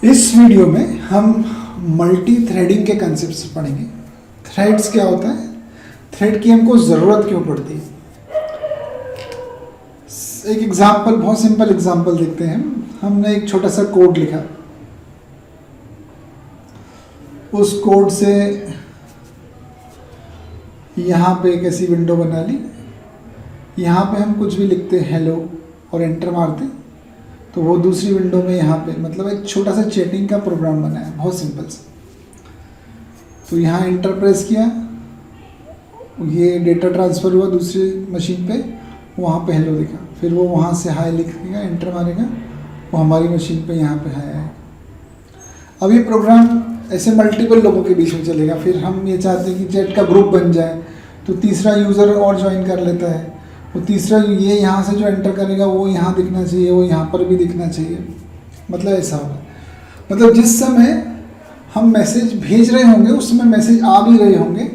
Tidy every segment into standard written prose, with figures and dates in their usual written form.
इस वीडियो में हम मल्टी थ्रेडिंग के कंसेप्ट्स पढ़ेंगे। थ्रेड्स क्या होता है, थ्रेड की हमको ज़रूरत क्यों पड़ती है। एक एग्जांपल, बहुत सिंपल एग्जांपल देखते हैं। हमने एक छोटा सा कोड लिखा, उस कोड से यहाँ पे एक ऐसी विंडो बना ली। यहाँ पे हम कुछ भी लिखते हैं हेलो और एंटर मारते, तो वो दूसरी विंडो में यहाँ पे मतलब एक छोटा सा चैटिंग का प्रोग्राम बना है, बहुत सिंपल सा। तो यहाँ एंटर प्रेस किया, ये डेटा ट्रांसफ़र हुआ दूसरी मशीन पे, वहाँ पे हेलो दिखा, फिर वो वहाँ से हाय लिखेगा, एंटर मारेगा, वो हमारी मशीन पे यहाँ पे हाय आएगा। अब ये प्रोग्राम ऐसे मल्टीपल लोगों के बीच में चलेगा। फिर हम ये चाहते हैं कि चैट का ग्रुप बन जाए, तो तीसरा यूज़र और ज्वाइन कर लेता है, वो तीसरा ये यहाँ से जो एंटर करेगा वो यहाँ दिखना चाहिए, वो यहाँ पर भी दिखना चाहिए। मतलब ऐसा होगा, मतलब जिस समय हम मैसेज भेज रहे होंगे उस समय मैसेज आ भी रहे होंगे,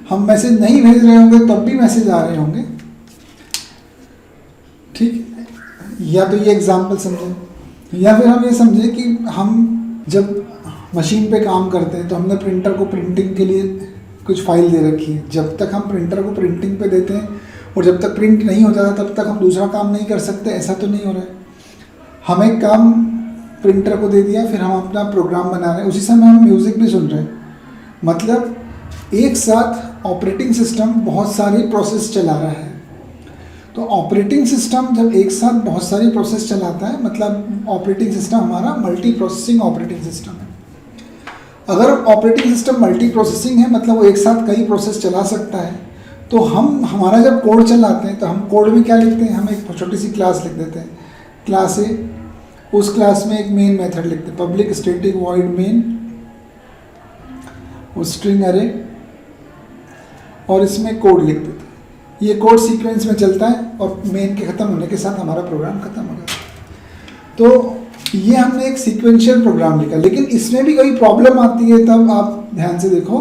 हम मैसेज नहीं भेज रहे होंगे तब भी मैसेज आ रहे होंगे। ठीक, या तो ये एग्जाम्पल समझें, या फिर हम ये समझें कि हम जब मशीन पे काम करते हैं तो हमने प्रिंटर को प्रिंटिंग के लिए कुछ फाइल दे रखी है। जब तक हम प्रिंटर को प्रिंटिंग पे देते हैं और जब तक प्रिंट नहीं हो जाता तब तक हम दूसरा काम नहीं कर सकते, ऐसा तो नहीं हो रहा है। हम एक काम प्रिंटर को दे दिया, फिर हम अपना प्रोग्राम बना रहे हैं, उसी समय हम म्यूज़िक भी सुन रहे हैं। मतलब एक साथ ऑपरेटिंग सिस्टम बहुत सारी प्रोसेस चला रहा है। तो ऑपरेटिंग सिस्टम जब एक साथ बहुत सारी प्रोसेस चलाता है, मतलब ऑपरेटिंग सिस्टम हमारा मल्टी प्रोसेसिंग ऑपरेटिंग सिस्टम है। अगर ऑपरेटिंग सिस्टम मल्टी प्रोसेसिंग है, मतलब वो एक साथ कई प्रोसेस चला सकता है, तो हम हमारा जब कोड चलाते हैं तो हम कोड में क्या लिखते हैं, हम एक छोटी सी क्लास लिख देते हैं, क्लास है, उस क्लास में एक मेन मेथड लिखते हैं, public static void main, string अरे, और इसमें कोड लिख देते हैं। ये कोड सीक्वेंस में चलता है और मेन के ख़त्म होने के साथ हमारा प्रोग्राम ख़त्म हो जाता है। तो ये हमने एक सीक्वेंशियल प्रोग्राम लिखा, लेकिन इसमें भी कोई प्रॉब्लम आती है, तब आप ध्यान से देखो,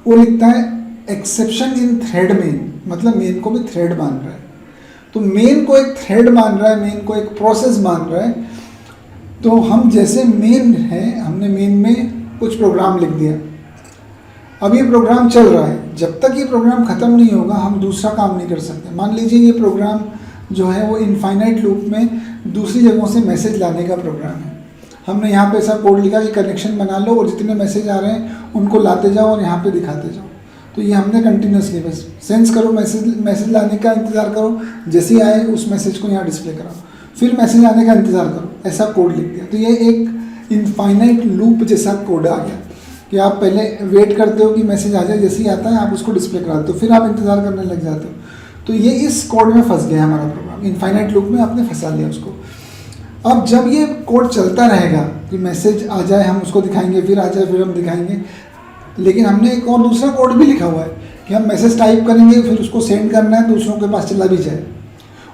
वो लिखता है एक्सेप्शन इन थ्रेड मेन, मतलब मेन को भी थ्रेड मान रहा है। तो मेन को एक थ्रेड मान रहा है, मेन को एक प्रोसेस मान रहा है। तो हम जैसे मेन है, हमने मेन में कुछ प्रोग्राम लिख दिया, अब ये प्रोग्राम चल रहा है, जब तक ये प्रोग्राम ख़त्म नहीं होगा हम दूसरा काम नहीं कर सकते। मान लीजिए ये प्रोग्राम जो है वो इनफाइनाइट लूप में दूसरी जगहों से मैसेज लाने का प्रोग्राम है। हमने यहाँ पे ऐसा कोड लिखा कि कनेक्शन बना लो और जितने मैसेज आ रहे हैं उनको लाते जाओ और यहाँ पे दिखाते जाओ। तो ये हमने कंटिन्यूसली बस सेंस करो, मैसेज लाने का इंतज़ार करो, जैसे ही आए उस मैसेज को यहाँ डिस्प्ले कराओ, फिर मैसेज आने का इंतज़ार करो, ऐसा कोड लिख दिया। तो ये एक इनफाइनाइट लूप जैसा कोड आ गया कि आप पहले वेट करते हो कि मैसेज आ जाए, जैसे ही आता है आप उसको डिस्प्ले कराते हो, फिर आप इंतज़ार करने लग जाते हो। तो ये इस कोड में फंस गया हमारा प्रोग्राम, इनफाइनाइट लूप में आपने फंसा लिया उसको। अब जब ये कोड चलता रहेगा कि मैसेज आ जाए हम उसको दिखाएंगे, फिर आ जाए फिर हम दिखाएंगे, लेकिन हमने एक और दूसरा कोड भी लिखा हुआ है कि हम मैसेज टाइप करेंगे, फिर उसको सेंड करना है दूसरों के पास चला भी जाए,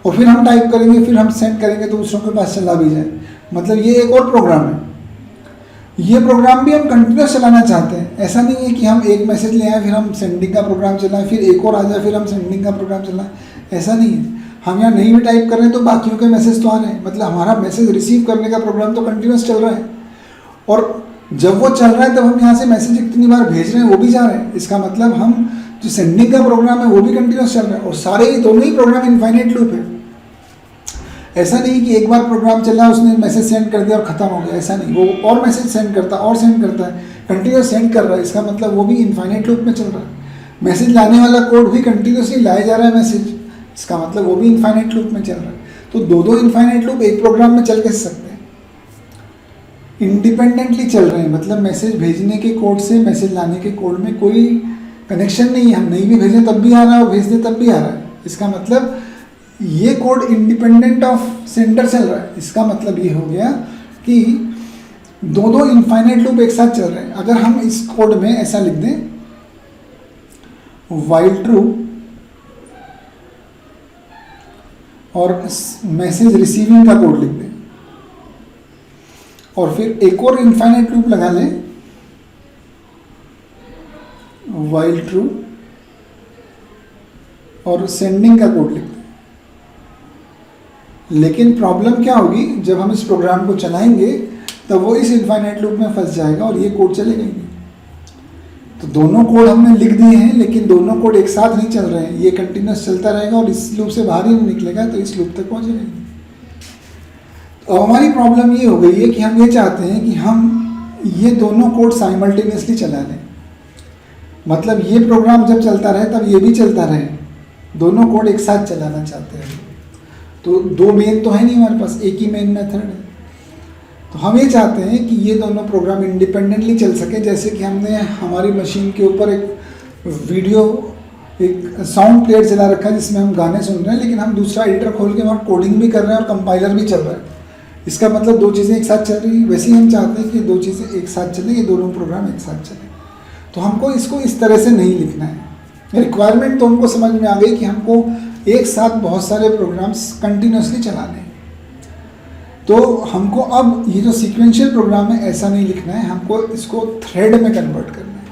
और फिर हम टाइप करेंगे, फिर हम सेंड करेंगे तो दूसरों के पास चला भी जाए। मतलब ये एक और प्रोग्राम है। ये प्रोग्राम भी हम कंटिन्यूस चलाना चाहते हैं। ऐसा नहीं है कि हम एक मैसेज ले आए फिर हम सेंडिंग का प्रोग्राम चलाएं, फिर एक और आ जाए फिर हम सेंडिंग का प्रोग्राम चलाएं, ऐसा नहीं है। हम यहाँ नहीं भी टाइप कर रहे हैं तो बाकियों के मैसेज तो आ रहे हैं, मतलब हमारा मैसेज रिसीव करने का प्रोग्राम तो कंटिन्यूस चल रहा है, और जब वो चल रहा है तब हम यहाँ से मैसेज कितनी बार भेज रहे हैं वो भी जा रहे हैं। इसका मतलब हम जो सेंडिंग का प्रोग्राम है वो भी कंटिन्यूस चल रहा है, और सारे दोनों ही प्रोग्राम इनफाइनाइट लूप है। ऐसा नहीं कि एक बार प्रोग्राम चला उसने मैसेज सेंड कर दिया और ख़त्म हो गया, ऐसा नहीं, वो और मैसेज सेंड करता और सेंड करता है, कंटिन्यूस सेंड कर रहा है। इसका मतलब वो भी इनफाइनाइट लूप में चल रहा है। मैसेज लाने वाला कोड भी कंटिन्यूसली लाया जा रहा है मैसेज, इसका मतलब वो भी इनफाइनाइट लूप में चल रहा है। तो दो इनफाइनाइट लूप एक प्रोग्राम में चल कैसे सकते हैं, इंडिपेंडेंटली चल रहे हैं। मतलब मैसेज भेजने के कोड से मैसेज लाने के कोड में कोई कनेक्शन नहीं है, हम नहीं भी भेजें तब भी आ रहा है और भेज दें तब भी आ रहा है। इसका मतलब ये कोड इंडिपेंडेंट ऑफ सेंडर चल रहा है। इसका मतलब ये हो गया कि दो इनफाइनाइट लूप एक साथ चल रहे हैं। अगर हम इस कोड में ऐसा लिख दें, व्हाइल ट्रू और मैसेज रिसीविंग का कोड लिख दें, और फिर एक और इनफाइनाइट लूप लगा लें, व्हाइल ट्रू और सेंडिंग का कोड लिख दें। लेकिन प्रॉब्लम क्या होगी, जब हम इस प्रोग्राम को चलाएंगे तब वो इस इनफाइनाइट लूप में फंस जाएगा और ये कोड चलेगा ही नहीं। तो दोनों कोड हमने लिख दिए हैं, लेकिन दोनों कोड एक साथ नहीं चल रहे हैं। ये कंटिन्यूस चलता रहेगा और इस लूप से बाहर ही नहीं निकलेगा, तो इस लूप तक पहुँचेगा नहीं। तो हमारी प्रॉब्लम ये हो गई है कि हम ये चाहते हैं कि हम ये दोनों कोड साइमल्टेनियसली चला लें। मतलब ये प्रोग्राम जब चलता रहे तब ये भी चलता रहे, दोनों कोड एक साथ चलाना चाहते हैं। तो दो मेन तो है नहीं हमारे पास, एक ही मेन मेथड है। तो हम ये चाहते हैं कि ये दोनों प्रोग्राम इंडिपेंडेंटली चल सके। जैसे कि हमने हमारी मशीन के ऊपर एक वीडियो, एक साउंड प्लेयर चला रखा है जिसमें हम गाने सुन रहे हैं, लेकिन हम दूसरा एडिटर खोल के वहाँ कोडिंग भी कर रहे हैं और कंपाइलर भी चल रहा है। इसका मतलब दो चीज़ें एक साथ चल रही है। वैसे ही हम चाहते हैं कि दो चीज़ें एक साथ चलें, ये दोनों प्रोग्राम एक साथ चलें। तो हमको इसको इस तरह से नहीं लिखना है। रिक्वायरमेंट तो हमको समझ में आ गई कि हमको एक साथ बहुत सारे प्रोग्राम्स कंटिन्यूसली चलाने हैं। तो हमको अब ये जो सीक्वेंशियल प्रोग्राम है ऐसा नहीं लिखना है, हमको इसको थ्रेड में कन्वर्ट करना है।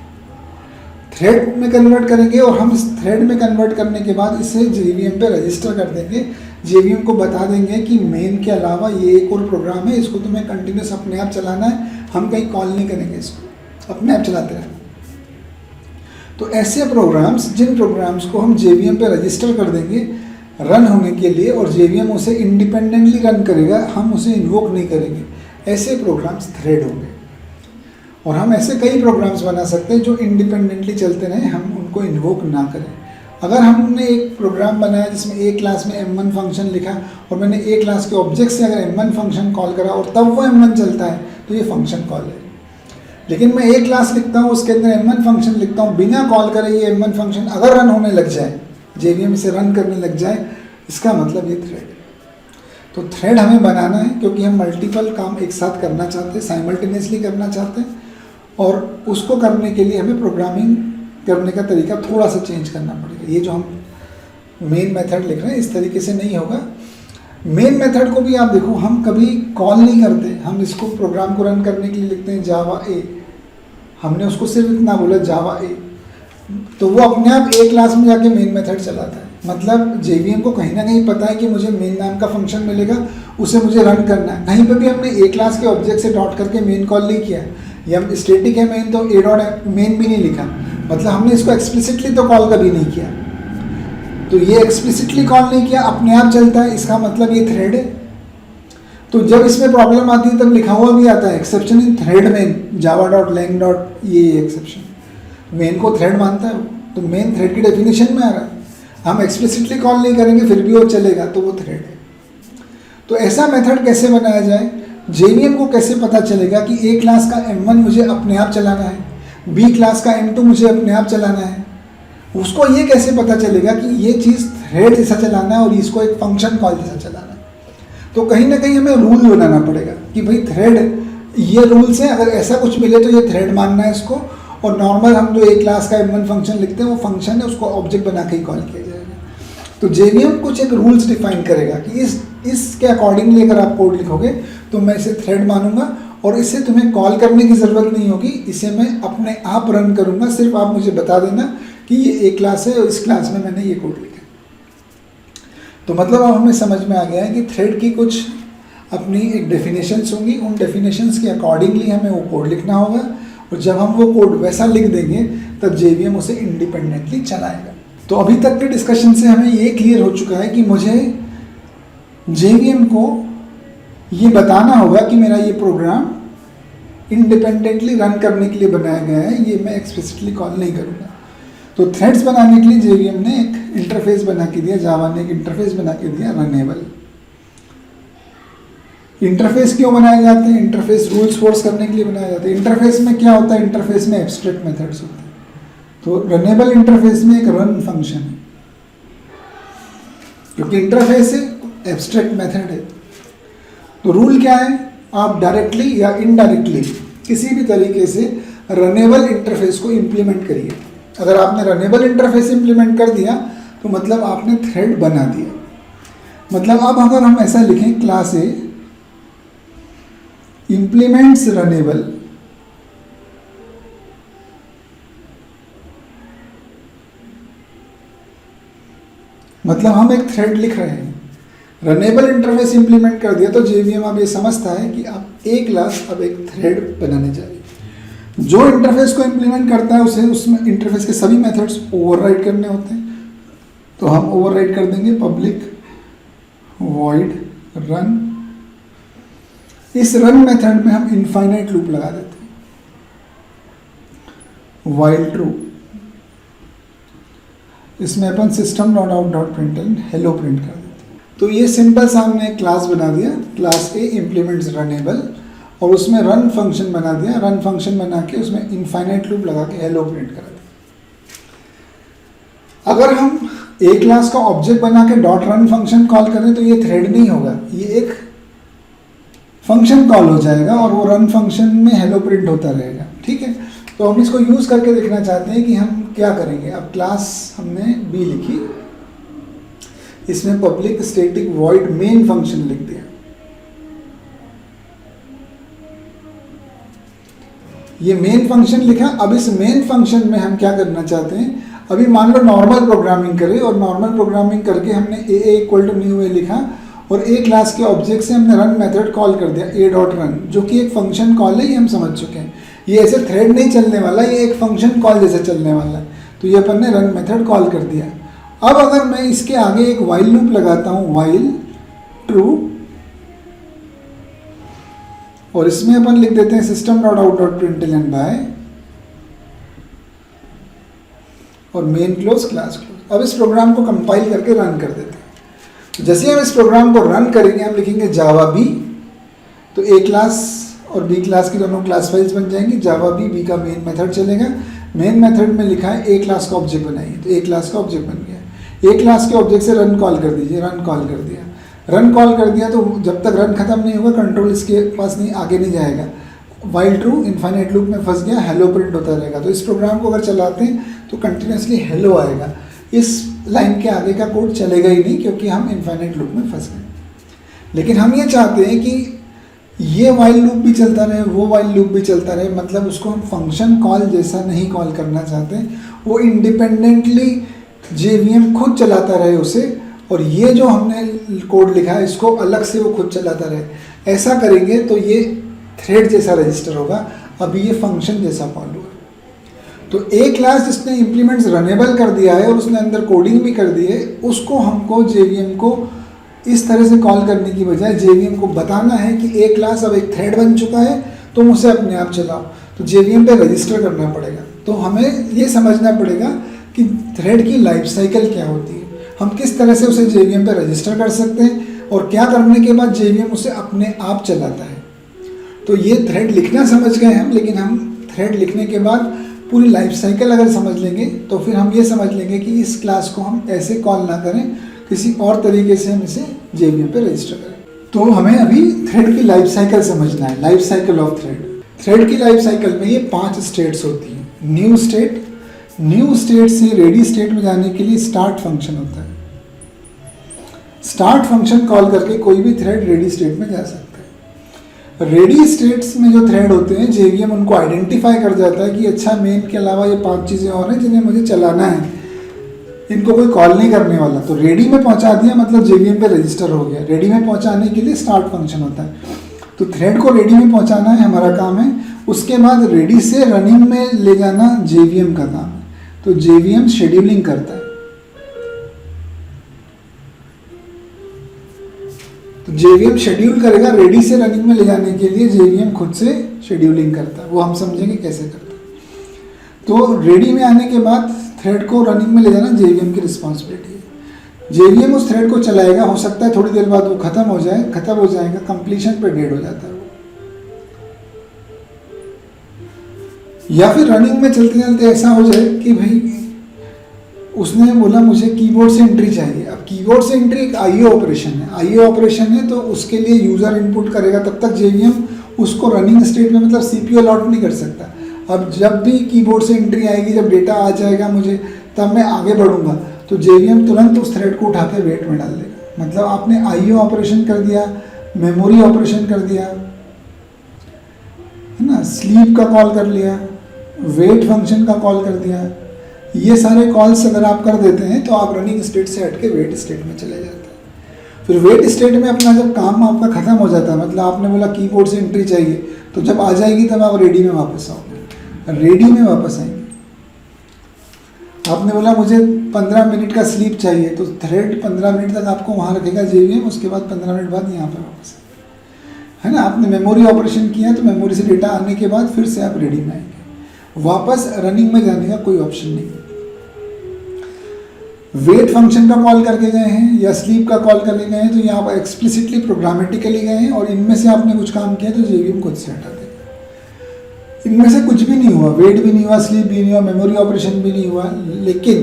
थ्रेड में कन्वर्ट करेंगे और हम इस थ्रेड में कन्वर्ट करने के बाद इसे JVM पे रजिस्टर कर देंगे। JVM को बता देंगे कि मेन के अलावा ये एक और प्रोग्राम है, इसको तुम्हें कंटिन्यूस अपने आप चलाना है, हम कहीं कॉल नहीं करेंगे, इसको अपने आप चलाते रहेंगे। तो ऐसे प्रोग्राम्स, जिन प्रोग्राम्स को हम JVM पे रजिस्टर कर देंगे रन होने के लिए और JVM उसे इंडिपेंडेंटली रन करेगा, हम उसे इन्वोक नहीं करेंगे, ऐसे प्रोग्राम्स थ्रेड होंगे। और हम ऐसे कई प्रोग्राम्स बना सकते हैं जो इंडिपेंडेंटली चलते रहें, हम उनको इन्वोक ना करें। अगर हमने एक प्रोग्राम बनाया जिसमें एक क्लास में M1 फंक्शन लिखा और मैंने एक क्लास के ऑब्जेक्ट से अगर M1 फंक्शन कॉल करा और तब वो M1 चलता है, तो ये फंक्शन कॉल है। लेकिन मैं एक क्लास लिखता हूँ, उसके अंदर M1 फंक्शन लिखता हूँ, बिना कॉल करे ये M1 फंक्शन अगर रन होने लग जाए, JVM इसे रन करने लग जाए, इसका मतलब ये थ्रेड है। तो थ्रेड हमें बनाना है क्योंकि हम मल्टीपल काम एक साथ करना चाहते हैं, साइमल्टेनियसली करना चाहते हैं। और उसको करने के लिए हमें प्रोग्रामिंग करने का तरीका थोड़ा सा चेंज करना पड़ेगा। ये जो हम मेन मेथड लिख रहे हैं इस तरीके से नहीं होगा। मेन मेथड को भी आप देखो, हम कभी कॉल नहीं करते, हम इसको प्रोग्राम को रन करने के लिए लिखते हैं जावा ए। हमने उसको सिर्फ इतना बोला जावा ए, तो वो अपने आप ए क्लास में जाके मेन मेथड चलाता है। मतलब JVM को कहीं ना कहीं पता है कि मुझे मेन नाम का फंक्शन मिलेगा, उसे मुझे रन करना है। कहीं पे भी हमने ए क्लास के ऑब्जेक्ट से डॉट करके मेन कॉल नहीं किया, या स्टैटिक है मेन तो ए डॉट मेन भी नहीं लिखा, मतलब हमने इसको एक्सप्लिसिटली तो कॉल कभी नहीं किया। तो ये एक्सप्लिसिटली कॉल नहीं किया, अपने आप चलता है, इसका मतलब ये थ्रेड है। तो जब इसमें प्रॉब्लम आती है तब लिखा हुआ भी आता है exception in thread main Java dot lang dot, ये एक्सेप्शन मेन को थ्रेड मानता है, तो मेन थ्रेड की डेफिनेशन में आ रहा है। हम एक्सप्लिसिटली कॉल नहीं करेंगे फिर भी वो चलेगा, तो वो थ्रेड है। तो ऐसा मेथड कैसे बनाया जाए, JVM को कैसे पता चलेगा कि A क्लास का M1 मुझे अपने आप चलाना है, B क्लास का M2 मुझे अपने आप चलाना है, उसको ये कैसे पता चलेगा कि ये चीज़ थ्रेड जैसा चलाना है और इसको एक फंक्शन कॉल जैसा चलाना है। तो कहीं ना कहीं हमें रूल बनाना पड़ेगा कि भाई थ्रेड ये रूल्स है, अगर ऐसा कुछ मिले तो ये थ्रेड मानना है इसको, और नॉर्मल हम जो A क्लास का M1 फंक्शन लिखते हैं वो फंक्शन है, उसको ऑब्जेक्ट बना के ही कॉल किया जाएगा। तो JVM कुछ एक रूल्स डिफाइन करेगा कि इसके अकॉर्डिंगली अगर आप कोड लिखोगे तो मैं इसे थ्रेड मानूंगा और इसे तुम्हें कॉल करने की ज़रूरत नहीं होगी, इसे मैं अपने आप रन करूंगा, सिर्फ आप मुझे बता देना कि ये एक क्लास है और इस क्लास में मैंने ये कोड लिखा। तो मतलब अब हमें समझ में आ गया है कि थ्रेड की कुछ अपनी एक डेफिनेशंस होंगी, उन डेफिनेशंस के अकॉर्डिंगली हमें वो कोड लिखना होगा, और जब हम वो कोड वैसा लिख देंगे तब JVM उसे इंडिपेंडेंटली चलाएगा। तो अभी तक के डिस्कशन से हमें ये क्लियर हो चुका है कि मुझे JVM को ये बताना होगा कि मेरा ये प्रोग्राम इंडिपेंडेंटली रन करने के लिए बनाया गया है, ये मैं एक्सप्लिसिटली कॉल नहीं करूँगा। तो थ्रेड्स बनाने के लिए JVM ने एक इंटरफेस बना के दिया, जावा ने एक इंटरफेस बना के दिया रनेबल। इंटरफेस क्यों बनाए जाते हैं, इंटरफेस रूल्स फोर्स करने के लिए बनाए जाते हैं। इंटरफेस में क्या होता है, इंटरफेस में एब्स्ट्रैक्ट मेथड्स होते हैं। तो रनेबल इंटरफेस में एक रन फंक्शन है, क्योंकि इंटरफेस एक एब्स्ट्रैक्ट मेथड है। तो रूल क्या है, आप डायरेक्टली या इनडायरेक्टली किसी भी तरीके से रनेबल इंटरफेस को इंप्लीमेंट करिए। अगर आपने रनेबल इंटरफेस इंप्लीमेंट कर दिया तो मतलब आपने थ्रेड बना दिया। मतलब अब अगर हम ऐसा लिखें क्लास ए इंप्लीमेंट्स रनेबल, मतलब हम एक थ्रेड लिख रहे हैं रनेबल इंटरफेस इंप्लीमेंट कर दिया तो JVM अब ये समझता है कि अब एक क्लास अब एक थ्रेड बनाने चाहिए। जो इंटरफेस को इंप्लीमेंट करता है उसे उसमें इंटरफेस के सभी मेथड्स ओवरराइड करने होते हैं। तो हम ओवरराइड कर देंगे पब्लिक वॉइड रन। इस रन मेथड में हम इनफाइनाइट लूप लगा देते हैं, व्हाइल ट्रू। इसमें अपन system.out.println हेलो प्रिंट कर देते हैं। तो ये सिंपल सा हमने एक क्लास बना दिया, क्लास ए इम्प्लीमेंट्स रनेबल, और उसमें रन फंक्शन बना दिया। रन फंक्शन बना के उसमें इनफाइनाइट लूप लगा के हेलो प्रिंट करा दिया। अगर हम ए क्लास का ऑब्जेक्ट बना के डॉट रन फंक्शन कॉल करें तो ये थ्रेड नहीं होगा, ये एक फंक्शन कॉल हो जाएगा और वो रन फंक्शन में हेलो प्रिंट होता रहेगा। ठीक है, तो हम इसको यूज करके देखना चाहते हैं कि हम क्या करेंगे। अब क्लास हमने बी लिखी, इसमें public static void main function लिख दिया। ये मेन फंक्शन लिखा। अब इस मेन फंक्शन में हम क्या करना चाहते हैं, अभी मान लो नॉर्मल प्रोग्रामिंग करें और नॉर्मल प्रोग्रामिंग करके हमने ए इक्वल टू न्यू ए लिखा और ए क्लास के ऑब्जेक्ट से हमने रन मेथड कॉल कर दिया ए डॉट रन, जो कि एक फंक्शन कॉल है, ये हम समझ चुके हैं। ये ऐसे थ्रेड नहीं चलने वाला, ये एक फंक्शन कॉल जैसे चलने वाला है। तो ये अपन ने रन मेथड कॉल कर दिया। अब अगर मैं इसके आगे एक व्हाइल लूप लगाता हूँ, व्हाइल ट्रू, और इसमें अपन लिख देते हैं system.out.println बाय और मेन क्लोज क्लास क्लोज। अब इस प्रोग्राम को कंपाइल करके रन कर देते हैं। तो जैसे हम इस प्रोग्राम को रन करेंगे हम लिखेंगे जावा बी, तो ए क्लास और बी क्लास की दोनों क्लास फाइल्स बन जाएंगी। जावा बी का मेन मेथड चलेगा। मेन मेथड में लिखा है ए क्लास का ऑब्जेक्ट बनाइए, तो ए क्लास का ऑब्जेक्ट बन गया। ए क्लास के ऑब्जेक्ट से रन कॉल कर दीजिए, रन कॉल कर दिया। रन कॉल कर दिया तो जब तक रन खत्म नहीं होगा कंट्रोल इसके पास नहीं, आगे नहीं जाएगा। व्हाइल ट्रू इनफाइनाइट लूप में फंस गया, हेलो प्रिंट होता रहेगा। तो इस प्रोग्राम को अगर चलाते हैं तो कंटिन्यूसली हेलो आएगा, इस लाइन के आगे का कोड चलेगा ही नहीं क्योंकि हम इनफाइनाइट लूप में फंस गए। लेकिन हम ये चाहते हैं कि ये व्हाइल लूप भी चलता रहे, वो व्हाइल लूप भी चलता रहे, मतलब उसको हम फंक्शन कॉल जैसा नहीं कॉल करना चाहते, वो इंडिपेंडेंटली JVM खुद चलाता रहे उसे, और ये जो हमने कोड लिखा है इसको अलग से वो खुद चलाता रहे। ऐसा करेंगे तो ये थ्रेड जैसा रजिस्टर होगा, अभी ये फंक्शन जैसा कॉल होगा। तो ए क्लास जिसने इम्प्लीमेंट्स रनेबल कर दिया है और उसने अंदर कोडिंग भी कर दी है, उसको हमको JVM को इस तरह से कॉल करने की बजाय JVM को बताना है कि ए क्लास अब एक थ्रेड बन चुका है, तुम उसे अपने आप चलाओ। तो JVM पे रजिस्टर करना पड़ेगा। तो हमें ये समझना पड़ेगा कि थ्रेड की लाइफ साइकिल क्या होती है, हम किस तरह से उसे JVM पे रजिस्टर कर सकते हैं और क्या करने के बाद JVM उसे अपने आप चलाता है। तो ये थ्रेड लिखना समझ गए हम, लेकिन हम थ्रेड लिखने के बाद पूरी लाइफ साइकिल अगर समझ लेंगे तो फिर हम ये समझ लेंगे कि इस क्लास को हम ऐसे कॉल ना करें, किसी और तरीके से हम इसे JVM पे रजिस्टर करें। तो हमें अभी थ्रेड की लाइफ साइकिल समझना है, life cycle of thread. Thread की लाइफ साइकिल में ये 5 स्टेट्स होती हैं। न्यू स्टेट, न्यू स्टेट से रेडी स्टेट में जाने के लिए स्टार्ट फंक्शन होता है। स्टार्ट फंक्शन कॉल करके कोई भी थ्रेड रेडी स्टेट में जा सकता है। रेडी स्टेट्स में जो थ्रेड होते हैं JVM उनको आइडेंटिफाई कर जाता है कि अच्छा मेन के अलावा ये 5 चीज़ें और हैं जिन्हें मुझे चलाना है, इनको कोई कॉल नहीं करने वाला। तो रेडी में पहुंचा दिया मतलब JVM पे रजिस्टर हो गया। रेडी में पहुंचाने के लिए स्टार्ट फंक्शन होता है। तो थ्रेड को रेडी में पहुंचाना है हमारा काम है। उसके बाद रेडी से रनिंग में ले जाना JVM का काम है। तो JVM शेड्यूलिंग करता है। तो JVM शेड्यूल करेगा, रेडी से रनिंग में ले जाने के लिए JVM खुद से शेड्यूलिंग करता है। वो हम समझेंगे कैसे करता है। तो रेडी में आने के बाद थ्रेड को रनिंग में ले जाना JVM की रिस्पॉन्सिबिलिटी है। JVM उस थ्रेड को चलाएगा, हो सकता है थोड़ी देर बाद वो खत्म हो जाएगा, कंप्लीशन पे डेड हो जाता है वो। या फिर रनिंग में चलते चलते ऐसा हो जाए कि भाई उसने बोला मुझे कीबोर्ड से एंट्री चाहिए। अब कीबोर्ड से एंट्री एक IO ऑपरेशन है। IO ऑपरेशन है तो उसके लिए यूज़र इनपुट करेगा, तब तक JVM उसको रनिंग स्टेट में मतलब CPU अलॉट नहीं कर सकता। अब जब भी कीबोर्ड से एंट्री आएगी, जब डेटा आ जाएगा मुझे, तब मैं आगे बढ़ूंगा, तो JVM तुरंत उस थ्रेड को उठा के वेट में डाल देगा। मतलब आपने IO ऑपरेशन कर दिया, मेमोरी ऑपरेशन कर दिया, है ना, स्लीप का कॉल कर लिया, वेट फंक्शन का कॉल कर दिया। ये सारे कॉल्स अगर आप कर देते हैं तो आप रनिंग स्टेट से हट के वेट स्टेट में चले जाते हैं। फिर वेट स्टेट में अपना जब काम आपका ख़त्म हो जाता है, मतलब आपने बोला कीबोर्ड से एंट्री चाहिए, तो जब आ जाएगी तब आप रेडी में वापस आओगे, रेडी में वापस आएंगे। आपने बोला मुझे 15 मिनट का स्लीप चाहिए, तो थ्रेड 15 मिनट तक आपको वहाँ रखेगा JVM, उसके बाद 15 मिनट बाद यहाँ पर वापस है ना। आपने मेमोरी ऑपरेशन किया तो मेमोरी से डेटा आने के बाद फिर से आप रेडी में आएंगे, वापस रनिंग में जाने का कोई ऑप्शन नहीं। वेट फंक्शन का कॉल करके गए हैं या स्लीप का कॉल करके गए हैं, तो यहाँ पर एक्सप्लिसिटली प्रोग्रामेटिकली गए हैं और इनमें से आपने कुछ काम किया तो JVM खुद से हटा देगा। इनमें से कुछ भी नहीं हुआ, वेट भी नहीं हुआ, स्लीप भी नहीं हुआ, मेमोरी ऑपरेशन भी नहीं हुआ, लेकिन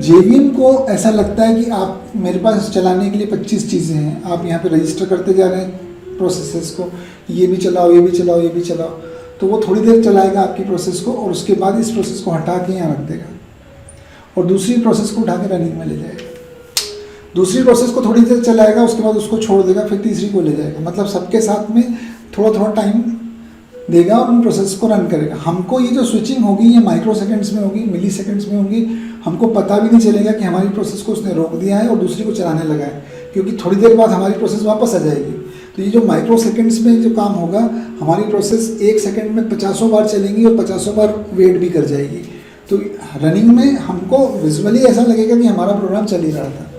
JVM को ऐसा लगता है कि आप मेरे पास चलाने के लिए 25 चीज़ें हैं, आप यहाँ पे रजिस्टर करते जा रहे हैं प्रोसेसेस को, ये भी चलाओ, ये भी चलाओ, ये भी चलाओ, तो वो थोड़ी देर चलाएगा आपकी प्रोसेस को और उसके बाद इस प्रोसेस को हटा के यहाँ रख देगा और दूसरी प्रोसेस को उठा के रनिंग में ले जाएगा। दूसरी प्रोसेस को थोड़ी देर चलाएगा, उसके बाद उसको छोड़ देगा, फिर तीसरी को ले जाएगा, मतलब सबके साथ में थोड़ा थोड़ा टाइम देगा और उन प्रोसेस को रन करेगा। हमको ये जो स्विचिंग होगी ये माइक्रो सेकेंड्स में होगी, मिली सेकेंड्स में होगी, हमको पता भी नहीं चलेगा कि हमारी प्रोसेस को उसने रोक दिया है और दूसरी को चलाने लगा है, क्योंकि थोड़ी देर बाद हमारी प्रोसेस वापस आ जाएगी। तो ये जो माइक्रो सेकेंड्स में जो काम होगा, हमारी प्रोसेस 1 सेकेंड में 50 बार चलेंगी और 50 बार वेट भी कर जाएगी। तो रनिंग में हमको विजुअली ऐसा लगेगा कि हमारा प्रोग्राम चल ही रहा था,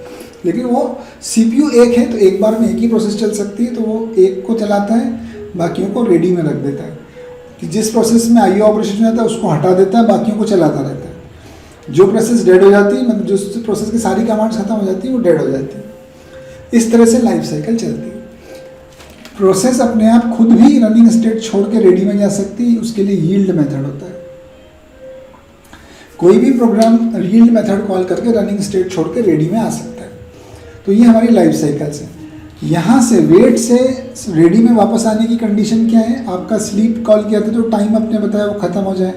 लेकिन वो CPU एक है तो एक बार में एक ही प्रोसेस चल सकती है, तो वो एक को चलाता है, बाकियों को रेडी में रख देता है कि जिस प्रोसेस में IO ऑपरेशन रहता है उसको हटा देता है, बाकियों को चलाता रहता है। जो प्रोसेस डेड हो जाती है, मतलब जो प्रोसेस की सारी कमांड्स खत्म हो जाती है वो डेड हो जाती है। इस तरह से लाइफ साइकिल चलती है। प्रोसेस अपने आप खुद भी रनिंग स्टेट छोड़ के रेडी में जा सकती है, उसके लिए यील्ड मेथड होता है। कोई भी प्रोग्राम यील्ड मेथड कॉल करके रनिंग स्टेट छोड़ के रेडी में आ सकता है। तो ये हमारी लाइफ साइकिल्स है। यहाँ से वेट से रेडी में वापस आने की कंडीशन क्या है, आपका स्लीप कॉल किया था तो टाइम आपने बताया वो ख़त्म हो जाए,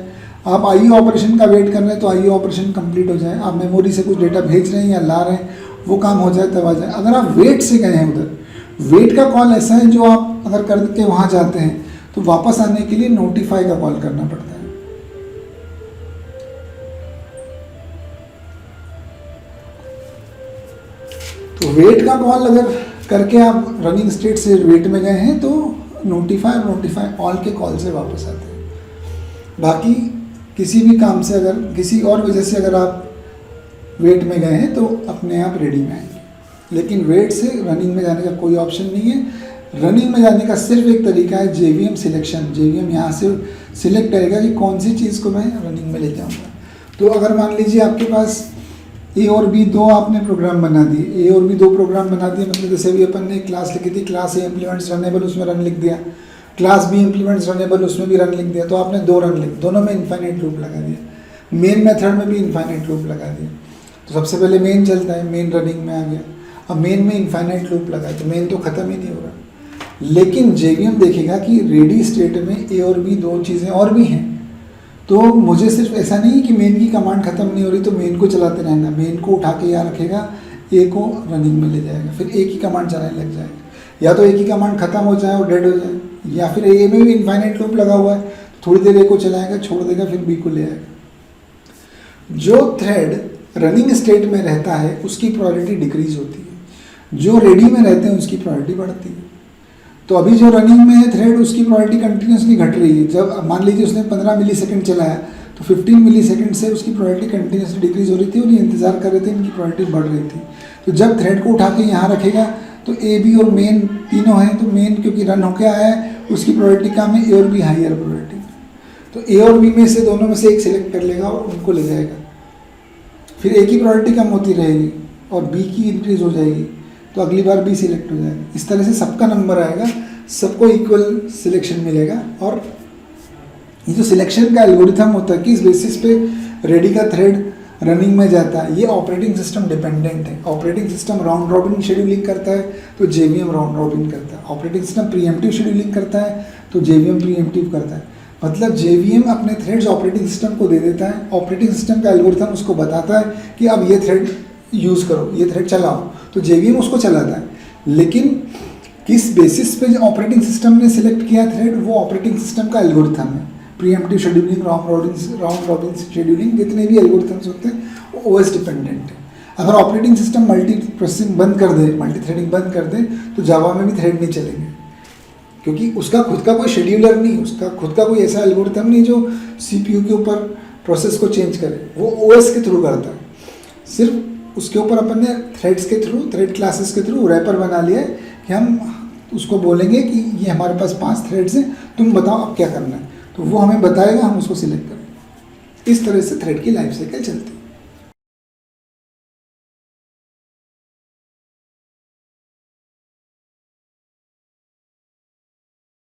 आप IO ऑपरेशन का वेट कर रहे हैं तो IO ऑपरेशन कंप्लीट हो जाए, आप मेमोरी से कुछ डेटा भेज रहे हैं या ला रहे हैं वो काम हो जाए तब आ जाए। अगर आप वेट से गए हैं उधर, वेट का कॉल ऐसा है जो आप अगर करके वहाँ जाते हैं तो वापस आने के लिए नोटिफाई का कॉल करना पड़ता है। तो वेट का कॉल अगर करके आप रनिंग स्टेट से वेट में गए हैं तो नोटिफाई ऑल के कॉल से वापस आते हैं। बाकी किसी भी काम से अगर किसी और वजह से अगर आप वेट में गए हैं तो अपने आप रेडी में आएंगे, लेकिन वेट से रनिंग में जाने का कोई ऑप्शन नहीं है। रनिंग में जाने का सिर्फ एक तरीका है JVM सिलेक्शन। JVM यहाँ से सिलेक्ट करेगा कि कौन सी चीज़ को मैं रनिंग में ले जाऊँगा। तो अगर मान लीजिए आपके पास A और B दो आपने प्रोग्राम बना दिए, A और B 2 प्रोग्राम बना दिए, मतलब जैसे भी अपन ने क्लास लिखी थी, क्लास A इम्प्लीमेंट्स रनेबल, उसमें रन लिख दिया, क्लास B इम्प्लीमेंट्स रनेबल, उसमें भी रन लिख दिया, तो आपने 2 रन लिख, दोनों में इन्फाइनाइट लूप लगा दिया। मेन मेथड में भी इन्फाइनाइट लूप लगा दिया। तो सबसे पहले मेन चलता है, मेन रनिंग में आ गया, अब मेन में इन्फाइनाइट लूप लगा तो मेन तो ख़त्म ही नहीं हो रहा। लेकिन JVM देखेगा कि रेडी स्टेट में A और B 2 चीज़ें और भी हैं, तो मुझे सिर्फ ऐसा नहीं कि मेन की कमांड ख़त्म नहीं हो रही तो मेन को चलाते रहना, मेन को उठा के यहाँ रखेगा, A को रनिंग में ले जाएगा, फिर A की कमांड चलाने लग जाएगा। या तो A की कमांड ख़त्म हो जाए और डेड हो जाए, या फिर A में भी इन्फाइनाइट लूप लगा हुआ है, थोड़ी देर A को चलाएगा, छोड़ देगा, फिर B को ले आएगा। जो थ्रेड रनिंग स्टेट में रहता है उसकी प्रायोरिटी डिक्रीज होती है, जो रेडी में रहते हैं उसकी प्रायोरिटी बढ़ती है। तो अभी जो रनिंग में है थ्रेड, उसकी प्रायोरिटी कंटिन्यूसली घट रही है। जब मान लीजिए उसने 15 मिली सेकेंड चलाया तो 15 मिली सेकेंड से उसकी प्रायोरिटी कंटिन्यूसली डिक्रीज हो रही थी और ये इंतजार कर रहे थे, इनकी प्रायोरिटी बढ़ रही थी। तो जब थ्रेड को उठा के यहाँ रखेगा तो A, B और मेन तीनों हैं, तो मेन क्योंकि रन होके आया है उसकी प्रायोरिटी कम है, A और B हाइयर प्रायोरिटी। तो A और B में से दोनों में से एक सिलेक्ट कर लेगा और उनको ले जाएगा, फिर A की प्रायोरिटी कम होती रहेगी और B की इंक्रीज हो जाएगी, तो अगली बार B सिलेक्ट हो जाएगा। इस तरह से सबका नंबर आएगा, सबको इक्वल सिलेक्शन मिलेगा। और ये जो सिलेक्शन का एल्गोरिथम होता है कि इस बेसिस पे रेडी का थ्रेड रनिंग में जाता है, ये ऑपरेटिंग सिस्टम डिपेंडेंट है। Operating system round robin scheduling करता है तो JVM राउंड रॉबिन करता है। ऑपरेटिंग सिस्टम प्रीएम्प्टिव शेड्यूलिंग करता है तो JVM प्रीएम्प्टिव करता है। मतलब JVM अपने थ्रेड्स ऑपरेटिंग सिस्टम को दे देता है, ऑपरेटिंग सिस्टम का एल्गोरिथम उसको बताता है कि अब ये थ्रेड यूज़ करो, ये थ्रेड चलाओ, तो JVM उसको चलाता है। लेकिन किस बेसिस पे ऑपरेटिंग सिस्टम ने सिलेक्ट किया थ्रेड, वो ऑपरेटिंग सिस्टम का एल्गोरिथम है। Pre-emptive scheduling, round robin scheduling, जितने भी एल्गोरिथम्स होते हैं वो OS डिपेंडेंट है। अगर ऑपरेटिंग सिस्टम मल्टी प्रोसेसिंग बंद कर दे, मल्टी थ्रेडिंग बंद कर दे, तो जावा में भी थ्रेड नहीं चलेंगे, क्योंकि उसका खुद का कोई शेड्यूलर नहीं, उसका खुद का कोई ऐसा एल्गोरिथम नहीं जो सीपीयू के ऊपर प्रोसेस को चेंज करे, वो ओएस के थ्रू करता है। सिर्फ उसके ऊपर अपन ने थ्रेड्स के थ्रू, थ्रेड क्लासेस के थ्रू रैपर बना लिया है कि हम उसको बोलेंगे कि ये हमारे पास 5 थ्रेड्स हैं, तुम बताओ अब क्या करना है, तो वो हमें बताएगा, हम उसको सिलेक्ट करेंगे। इस तरह से थ्रेड की लाइफ साइकिल चलती है।